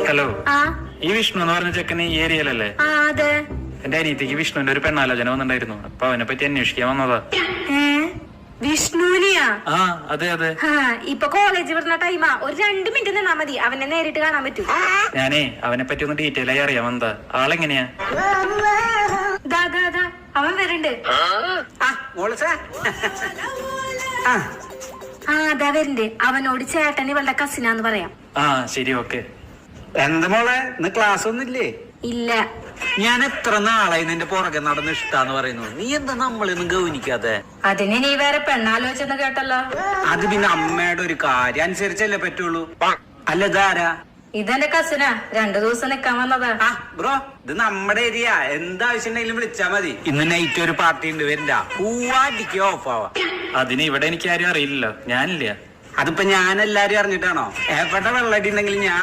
Hello, ആ ഈ വിഷ്ണു എന്ന് പറഞ്ഞ ചെക്കന് ഈ ഏരിയയിലല്ലേ? ആ അതെ. എന്റെ അനിയത്തിക്ക് വിഷ്ണുവിന്റെ ഒരു പെണ്ണാലോചന വന്നിട്ടുണ്ടായിരുന്നു. അപ്പൊ അവനെ പറ്റി അന്വേഷിക്കാൻ വന്നതാ. വിഷ്ണുവിനെയാ? ആ അതെ അതെ. ഇപ്പൊ കോളേജ് വിടുന്ന ടൈമാ. ഒരു 2 മിനിറ്റ് നിന്നാ മതി, അവനെ നേരിട്ട് കാണാൻ പറ്റും. ഞാനേ അവനെ പറ്റി ഒന്ന് ഡീറ്റെയിൽ ആയി അറിയാൻ വന്നതാ. ആളെങ്ങനെയാ? ദാ ദാ ദാ അവൻ വരണ്ട്. ആ അതാ വരണ്ട്. അവനോട് ചേട്ടന് ഇവളുടെ കസിനാന്ന് പറയാം. ആ ശരി, ഓക്കെ. എന്താ മോളെ, ഇന്ന് ക്ലാസ് ഒന്നുമില്ലേ? ഇല്ല, ഞാൻ എത്ര നാളായി നിന്റെ പുറകെ നടന്ന് ഇഷ്ടാന്ന് പറയുന്നു. നീ എന്താ നമ്മളൊന്നും ഗൗനിക്കാതെ? അതിന് നീ വേറെ പെണ്ണാലോചന കേട്ടല്ലോ. അത് പിന്നെ അമ്മയുടെ ഒരു കാര്യം അനുസരിച്ചല്ലേ പറ്റുള്ളൂ. അല്ല ഇതാരാ? ഇതെന്റെ കസിനാ, 2 ദിവസം നിക്കാൻ വന്നതാ. ആ ബ്രോ, ഇത് നമ്മുടെ ഏരിയ. എന്താവശ്യം ഉണ്ടെങ്കിലും വിളിച്ചാ മതി. ഇന്ന് നൈറ്റ് ഒരു പാർട്ടി ഉണ്ട്, വരണ്ട. പൂവാടിക്ക് ഓഫ് ആവാ. അതിന് ഇവിടെ എനിക്ക് ആരും അറിയില്ലല്ലോ, ഞാനില്ല. അതിപ്പോ ഞാൻ എല്ലാരും അറിഞ്ഞിട്ടാണോ? എവിടെ വെള്ളടി ഉണ്ടെങ്കിലും ഞാൻ